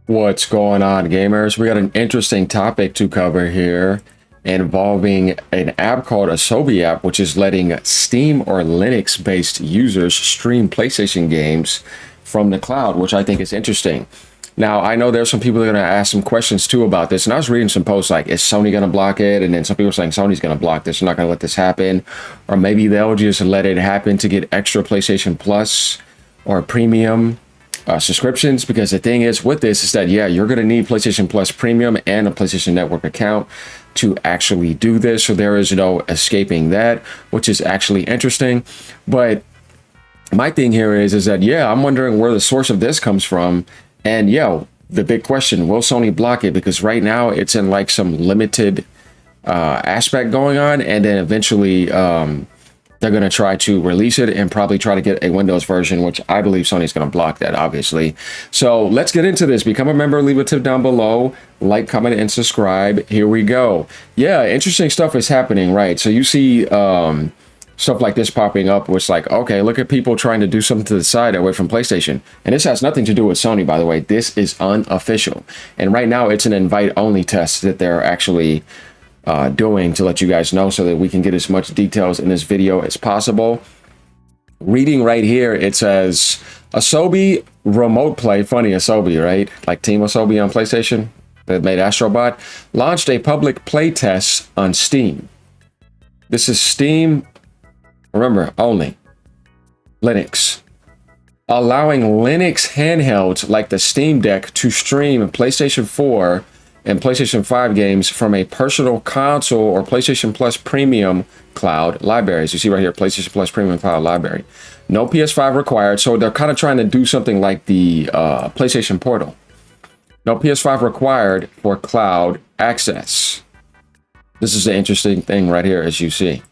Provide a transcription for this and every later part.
What's going on, gamers? We got an interesting topic to cover here involving an app called Asobi app, which is letting Steam or Linux-based users stream PlayStation games from the cloud, which I think is interesting. Now, I know there's some people that are going to ask some questions too about this, and I was reading some posts like, is Sony going to block it? And then some people are saying Sony's going to block this, they're not going to let this happen. Or maybe they'll just let it happen to get extra PlayStation Plus or premium subscriptions, because the thing is with this is that, yeah, you're going to need PlayStation Plus Premium and a PlayStation Network account to actually do this. So there is no escaping that, which is actually interesting. But my thing here is that, yeah, I'm wondering where the source of this comes from. And yeah, the big question, will Sony block it? Because right now it's in like some limited aspect going on. And then eventually they're going to try to release it and probably try to get a Windows version, which I believe Sony's going to block that, obviously. So let's get into this. Become a member, leave a tip down below, like, comment, and subscribe. Here we go. Yeah, interesting stuff is happening, right? So you see stuff like this popping up, which like, okay, look at people trying to do something to the side away from PlayStation. And this has nothing to do with Sony, by the way. This is unofficial. And right now it's an invite-only test that they're actually doing to let you guys know, so that we can get as much details in this video as possible. Reading right here, it says Asobi Remote Play, funny Asobi, right? Like Team Asobi on PlayStation that made Astrobot, launched a public play test on Steam. This is Steam, remember, only Linux, allowing Linux handhelds like the Steam Deck to stream PlayStation 4 and PlayStation 5 games from a personal console or PlayStation Plus Premium Cloud libraries. You see right here, PlayStation Plus Premium Cloud library. No PS5 required, so they're kind of trying to do something like the PlayStation Portal. No PS5 required for cloud access. This is the interesting thing right here, as you see.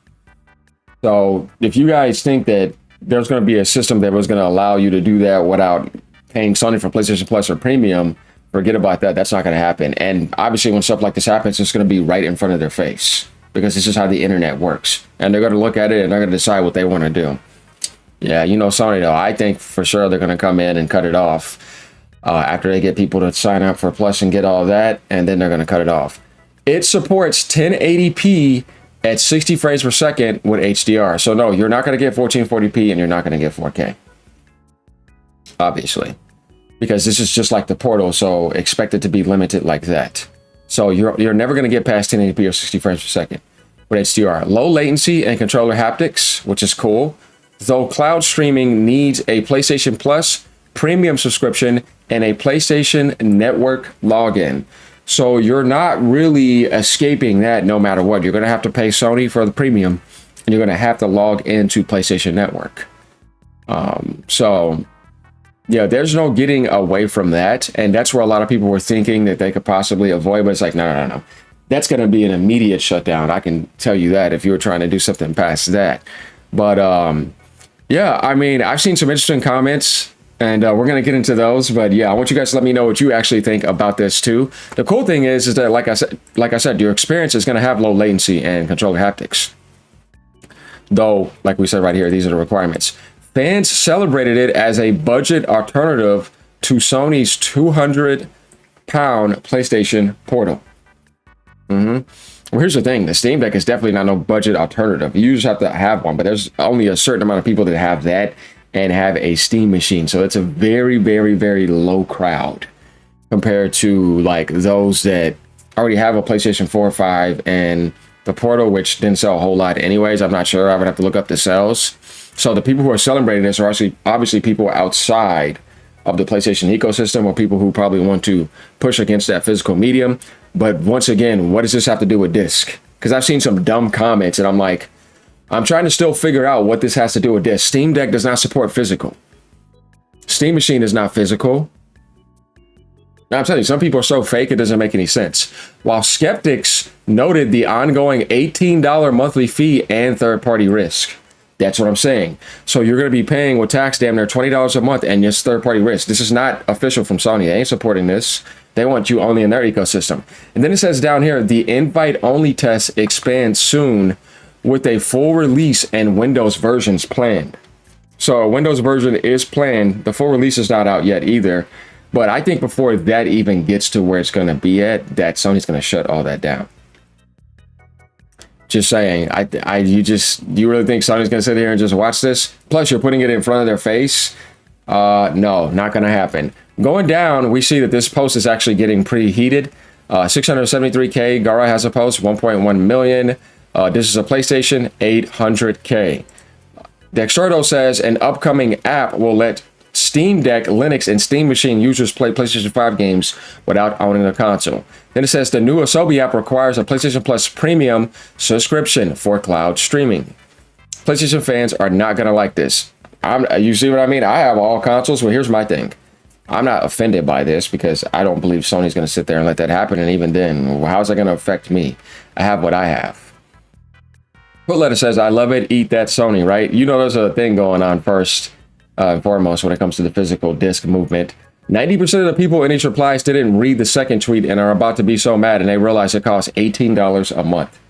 So if you guys think that there's going to be a system that was going to allow you to do that without paying Sony for PlayStation Plus or Premium, forget about that. That's not going to happen. And obviously when stuff like this happens, it's going to be right in front of their face, because this is how the internet works. And they're going to look at it and they're going to decide what they want to do. Yeah, you know, Sony though, I think for sure they're going to come in and cut it off after they get people to sign up for Plus and get all that. And then they're going to cut it off. It supports 1080p at 60 frames per second with HDR. So no, you're not going to get 1440p and you're not going to get 4K. Obviously. Because this is just like the Portal, so expect it to be limited like that. So you're never going to get past 1080p or 60 frames per second with HDR. Low latency and controller haptics, which is cool. Though cloud streaming needs a PlayStation Plus Premium subscription and a PlayStation Network login. So you're not really escaping that no matter what. You're going to have to pay Sony for the Premium, and you're going to have to log into PlayStation Network. Yeah, there's no getting away from that. And that's where a lot of people were thinking that they could possibly avoid. But it's like, no. That's going to be an immediate shutdown. I can tell you that if you were trying to do something past that. But yeah, I mean, I've seen some interesting comments, and we're going to get into those. But yeah, I want you guys to let me know what you actually think about this too. The cool thing is that, like I said, your experience is going to have low latency and controller haptics. Though, like we said right here, these are the requirements. Fans celebrated it as a budget alternative to Sony's £200 PlayStation Portal. Well, here's the thing. The Steam Deck is definitely not no budget alternative. You just have to have one, but there's only a certain amount of people that have that and have a Steam machine. So it's a very, very, very low crowd compared to like those that already have a PlayStation 4 or 5 and the Portal, which didn't sell a whole lot anyways. I'm not sure. I would have to look up the sales. So the people who are celebrating this are actually obviously people outside of the PlayStation ecosystem, or people who probably want to push against that physical medium. But once again, what does this have to do with disc? Because I've seen some dumb comments and I'm like, I'm trying to still figure out what this has to do with disc. Steam Deck does not support physical. Steam Machine is not physical. Now, I'm telling you, some people are so fake, it doesn't make any sense. While skeptics noted the ongoing $18 monthly fee and third-party risk. That's what I'm saying. So you're going to be paying with tax damn near $20 a month and just third-party risk. This is not official from Sony. They ain't supporting this. They want you only in their ecosystem. And then it says down here, the invite-only test expands soon with a full release and Windows versions planned. So a Windows version is planned. The full release is not out yet either. But I think before that even gets to where it's going to be at, that Sony's going to shut all that down. Just saying. You really think Sony's going to sit here and just watch this? Plus, you're putting it in front of their face. No, not going to happen. Going down, we see that this post is actually getting pretty heated. 673K. Gara has a post, 1.1 million. This is a PlayStation, 800K. Dextrado says an upcoming app will let Steam Deck, Linux, and Steam Machine users play PlayStation 5 games without owning a console. Then it says the new Asobi app requires a PlayStation Plus premium subscription for cloud streaming. PlayStation fans are not going to like this. You see what I mean? I have all consoles, but here's my thing. I'm not offended by this because I don't believe Sony's going to sit there and let that happen. And even then, how's that going to affect me? I have what I have. Letter says, I love it. Eat that Sony, right? You know, there's a thing going on first and foremost when it comes to the physical disc movement. 90% of the people in each replies didn't read the second tweet and are about to be so mad and they realize it costs $18 a month.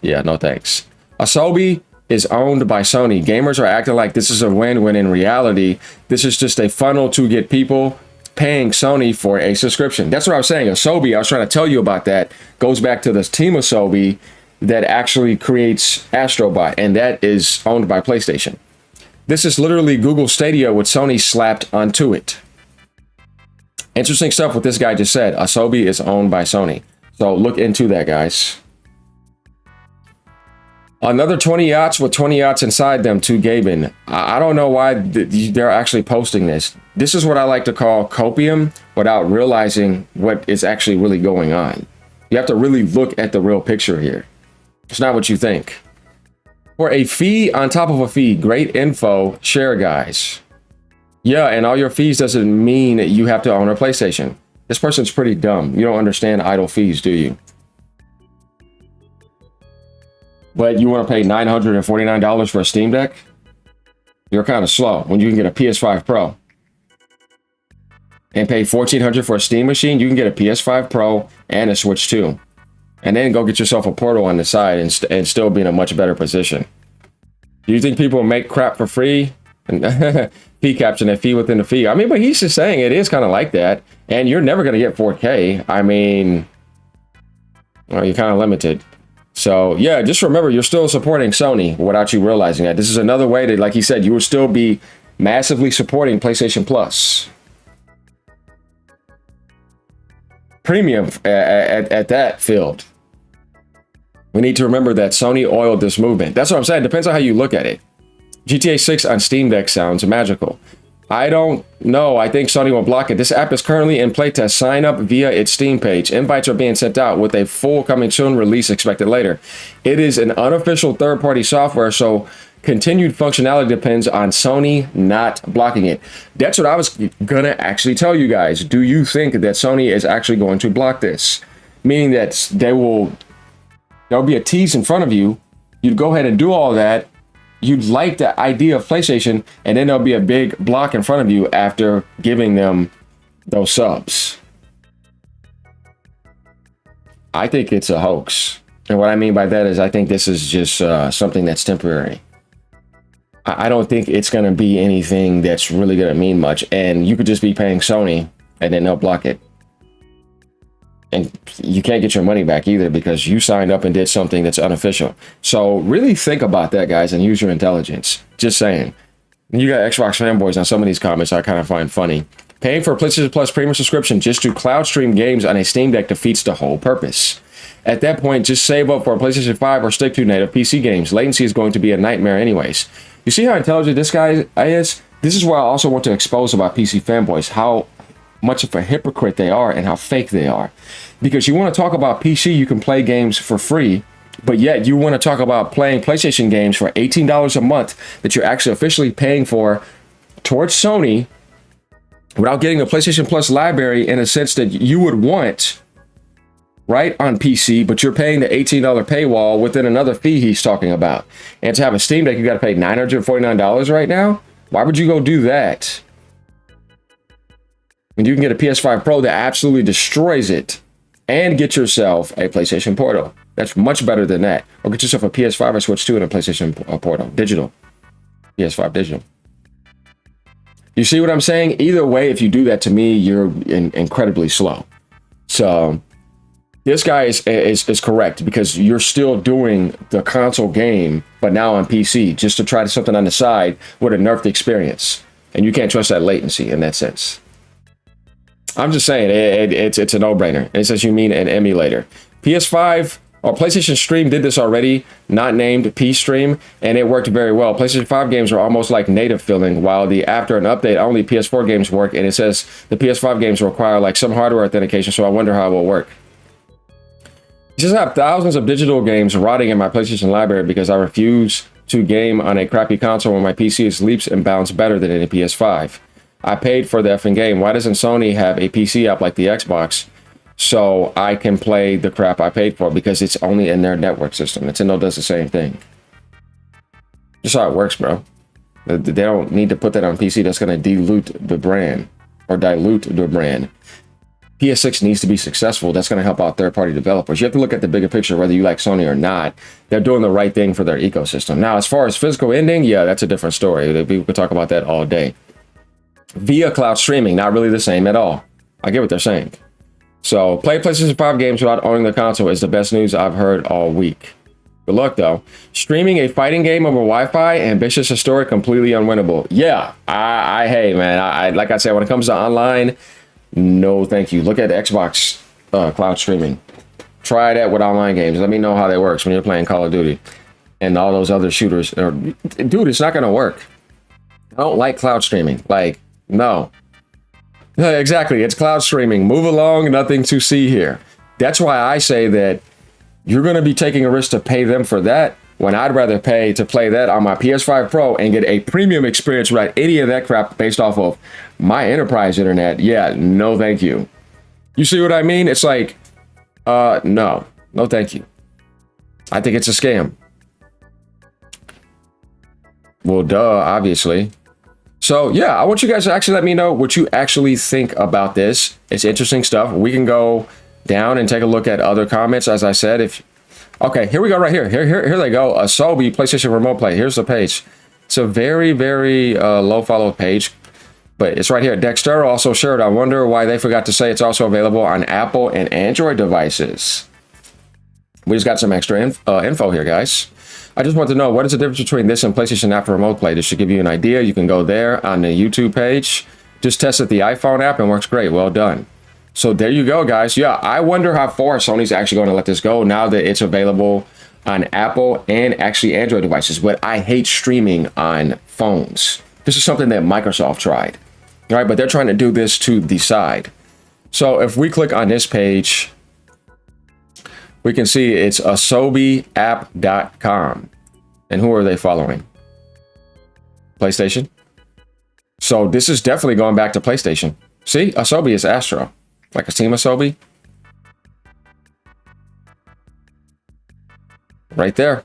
Yeah, no thanks. Asobi is owned by Sony. Gamers are acting like this is a win when in reality, this is just a funnel to get people paying Sony for a subscription. That's what I was saying. Asobi, I was trying to tell you about that, goes back to this team Asobi that actually creates Astrobot, and that is owned by PlayStation. This is literally Google Stadia with Sony slapped onto it. Interesting stuff what this guy just said. Asobi is owned by Sony. So look into that, guys. Another 20 yachts with 20 yachts inside them to Gaben. I don't know why they're actually posting this. This is what I like to call copium without realizing what is actually really going on. You have to really look at the real picture here. It's not what you think. For a fee on top of a fee, great info, share, guys. Yeah, and all your fees doesn't mean that you have to own a PlayStation. This person's pretty dumb. You don't understand idle fees, do you? But you want to pay $949 for a Steam Deck? You're kind of slow when you can get a PS5 Pro. And pay $1,400 for a Steam machine, you can get a PS5 Pro and a Switch 2. And then go get yourself a Portal on the side and still be in a much better position. Do you think people make crap for free? Fee caption, a fee within the fee. I mean, but he's just saying it is kind of like that. And you're never going to get 4K. I mean, well, you're kind of limited. So, yeah, just remember, you're still supporting Sony without you realizing that. This is another way that, like he said, you will still be massively supporting PlayStation Plus. Premium at that field. We need to remember that Sony oiled this movement. That's what I'm saying. Depends on how you look at it. GTA 6 on Steam Deck sounds magical. I don't know. I think Sony will block it. This app is currently in playtest. Sign up via its Steam page. Invites are being sent out with a full coming soon release expected later. It is an unofficial third-party software, so continued functionality depends on Sony not blocking it. That's what I was gonna actually tell you guys. Do you think that Sony is actually going to block this? Meaning that there'll be a tease in front of you. You'd go ahead and do all that. You'd like the idea of PlayStation, and then there'll be a big block in front of you after giving them those subs. I think it's a hoax. And what I mean by that is I think this is just something that's temporary. I don't think it's going to be anything that's really going to mean much. And you could just be paying Sony and then they'll block it. And you can't get your money back either because you signed up and did something that's unofficial. So really think about that, guys, and use your intelligence. Just saying. You got Xbox fanboys on some of these comments I kind of find funny. Paying for a PlayStation Plus premium subscription just to cloud stream games on a Steam Deck defeats the whole purpose. At that point, just save up for a PlayStation 5 or stick to native PC games. Latency is going to be a nightmare anyways. You see how intelligent this guy is? This is what I also want to expose about PC fanboys, how much of a hypocrite they are and how fake they are. Because you want to talk about PC, you can play games for free, but yet you want to talk about playing PlayStation games for $18 a month that you're actually officially paying for towards Sony without getting a PlayStation Plus library in a sense that you would want, right, on PC, but you're paying the $18 paywall within another fee he's talking about. And to have a Steam Deck, you got to pay $949 right now? Why would you go do that? And you can get a PS5 Pro that absolutely destroys it and get yourself a PlayStation Portal. That's much better than that. Or get yourself a PS5 or Switch 2 and a PlayStation Portal. Digital. PS5 digital. You see what I'm saying? Either way, if you do that to me, you're incredibly slow. So this guy is correct, because you're still doing the console game, but now on PC, just to try something on the side with a nerfed experience. And you can't trust that latency in that sense. I'm just saying, it's a no-brainer. It says you mean an emulator. PS5 or PlayStation Stream did this already, not named P-Stream, and it worked very well. PlayStation 5 games are almost like native feeling, while after an update, only PS4 games work, and it says the PS5 games require like some hardware authentication, so I wonder how it will work. I just have thousands of digital games rotting in my PlayStation library because I refuse to game on a crappy console when my PC is leaps and bounds better than in a PS5. I paid for the effing game. Why doesn't Sony have a PC app like the Xbox so I can play the crap I paid for? Because it's only in their network system. Nintendo does the same thing. Just how it works, bro. They don't need to put that on PC. That's going to dilute the brand or dilute the brand. PS6 needs to be successful. That's going to help out third-party developers. You have to look at the bigger picture, whether you like Sony or not. They're doing the right thing for their ecosystem. Now, as far as physical ending, yeah, that's a different story. We could talk about that all day. Via cloud streaming, not really the same at all. I get what they're saying. So, play PlayStation 5 games without owning the console is the best news I've heard all week. Good luck, though. Streaming a fighting game over Wi-Fi, ambitious historic, completely unwinnable. Yeah, hey, man, like I said, when it comes to online, no, thank you. Look at Xbox cloud streaming. Try that with online games. Let me know how that works when you're playing Call of Duty and all those other shooters. Dude, it's not going to work. I don't like cloud streaming. Like, no. Exactly. It's cloud streaming. Move along. Nothing to see here. That's why I say that you're going to be taking a risk to pay them for that, when I'd rather pay to play that on my PS5 Pro and get a premium experience without any of that crap based off of my enterprise internet. Yeah, no thank you. You see what I mean? It's like, no thank you. I think it's a scam. Well, duh, obviously. So yeah, I want you guys to actually let me know what you actually think about this. It's interesting stuff. We can go down and take a look at other comments, as I said. Okay, here we go right here. Here they go. Asobi, PlayStation Remote Play. Here's the page. It's a very, very low follow page, but it's right here. Dexter also shared. I wonder why they forgot to say it's also available on Apple and Android devices. We just got some extra info here, guys. I just want to know, what is the difference between this and PlayStation App for Remote Play? This should give you an idea. You can go there on the YouTube page. Just tested the iPhone app and works great. Well done. So there you go, guys. Yeah, I wonder how far Sony's actually going to let this go now that it's available on Apple and actually Android devices. But I hate streaming on phones. This is something that Microsoft tried. All right, but they're trying to do this to the side. So if we click on this page, we can see it's asobiapp.com. And who are they following? PlayStation. So this is definitely going back to PlayStation. See, Asobi is Astro. Like a Team Asobi. Right there.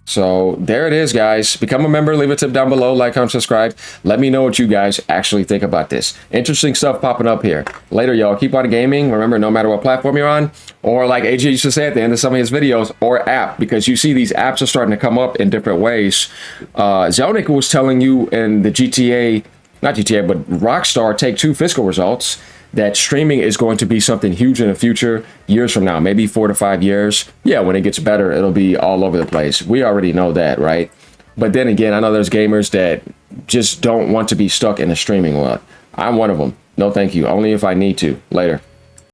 So there it is, guys. Become a member. Leave a tip down below. Like, comment, subscribe. Let me know what you guys actually think about this. Interesting stuff popping up here. Later, y'all. Keep on gaming. Remember, no matter what platform you're on, or like AJ used to say at the end of some of his videos, or app, because you see these apps are starting to come up in different ways. Zelnick was telling you in the GTA, not GTA, but Rockstar Take-Two fiscal results, that streaming is going to be something huge in the future, years from now, maybe 4 to 5 years. Yeah, when it gets better, it'll be all over the place. We already know that, right? But then again, I know there's gamers that just don't want to be stuck in the streaming world. I'm one of them. No, thank you. Only if I need to. Later.